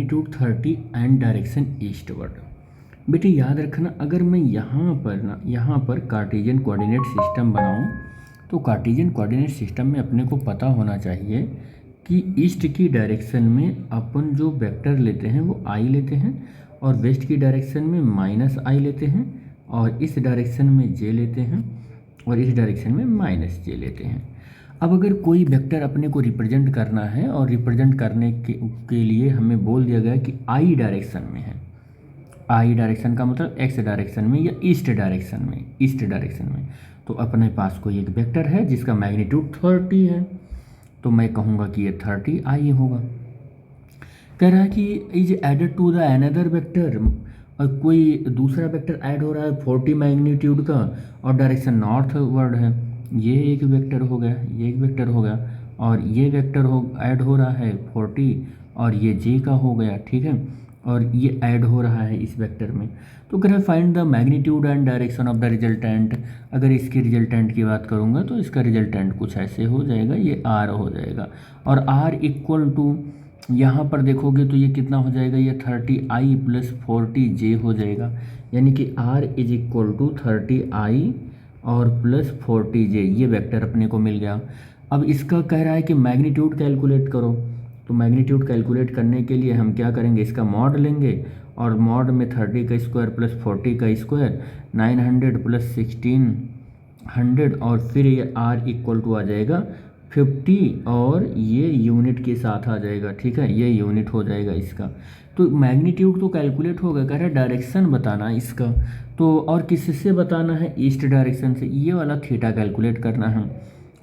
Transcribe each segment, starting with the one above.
Magnitude 30 and direction eastward. बेटे याद रखना, अगर मैं यहाँ पर कार्टेशियन कोऑर्डिनेट सिस्टम बनाऊँ तो कार्टेशियन कोऑर्डिनेट सिस्टम में अपने को पता होना चाहिए कि ईस्ट की डायरेक्शन में अपन जो वेक्टर लेते हैं वो आई लेते हैं, और वेस्ट की डायरेक्शन में माइनस आई लेते हैं, और इस डायरेक्शन में जे लेते हैं, और इस डायरेक्शन में माइनस जे लेते हैं। अब अगर कोई वेक्टर अपने को रिप्रेजेंट करना है और रिप्रेजेंट करने के लिए हमें बोल दिया गया कि आई डायरेक्शन में है, आई डायरेक्शन का मतलब एक्स डायरेक्शन में या ईस्ट डायरेक्शन में, तो अपने पास कोई एक वेक्टर है जिसका मैग्नीट्यूड 30 है, तो मैं कहूँगा कि ये 30 आई होगा। कह रहा है कि is added to the another vector, और कोई दूसरा वेक्टर ऐड हो रहा है 40 मैग्नीट्यूड का और डायरेक्शन नॉर्थ वर्ड है, ये एक वेक्टर हो गया, ये एक वेक्टर हो गया, और ये वेक्टर ऐड हो रहा है 40 और ये जे का हो गया, ठीक है, और ये ऐड हो रहा है इस वेक्टर में। तो कह रहा है find the magnitude and direction of the resultant. अगर इसकी रिजल्टेंट की बात करूँगा तो इसका रिजल्टेंट कुछ ऐसे हो जाएगा, ये आर हो जाएगा, और आर इक्वल टू यहाँ पर देखोगे तो ये कितना हो जाएगा, ये 30 आई प्लस 40 जे हो जाएगा, यानी कि आर इज इक्वल टू 30 आई और प्लस 40 जे, ये वेक्टर अपने को मिल गया। अब इसका कह रहा है कि मैग्नीट्यूड कैलकुलेट करो, तो मैग्नीट्यूड कैलकुलेट करने के लिए हम क्या करेंगे, इसका मॉड लेंगे, और मॉड में 30 का स्क्वायर प्लस 40 का स्क्वायर 900 प्लस 1600, और फिर ये आर इक्वल टू आ जाएगा 50, और ये यूनिट के साथ आ जाएगा, ठीक है, ये यूनिट हो जाएगा इसका। तो मैग्नीट्यूड तो कैलकुलेट होगा, कह रहा है डायरेक्शन बताना इसका, तो और किससे बताना है, ईस्ट डायरेक्शन से, ये वाला थीटा कैलकुलेट करना है,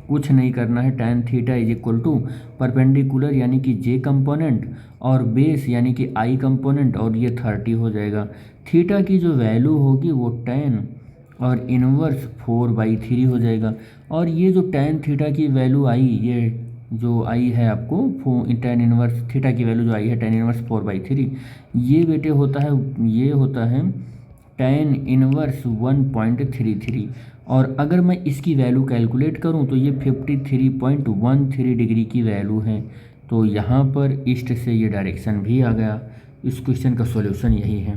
कुछ नहीं करना है। tan theta is equal to perpendicular यानी कि जे कंपोनेंट और बेस यानी कि आई कंपोनेंट, और ये 30 हो जाएगा। थीटा की जो वैल्यू होगी वो tan और इनवर्स 4/3 हो जाएगा, और ये जो tan थीटा की वैल्यू आई, ये जो आई है आपको tan इनवर्स थीटा की वैल्यू जो आई है tan इनवर्स 4/3, ये बेटे होता है, ये होता है tan इनवर्स 1.33, और अगर मैं इसकी वैल्यू कैलकुलेट करूं तो ये 53.13 डिग्री की वैल्यू है। तो यहाँ पर ईस्ट से ये डायरेक्शन भी आ गया। इस क्वेश्चन का सॉल्यूशन यही है।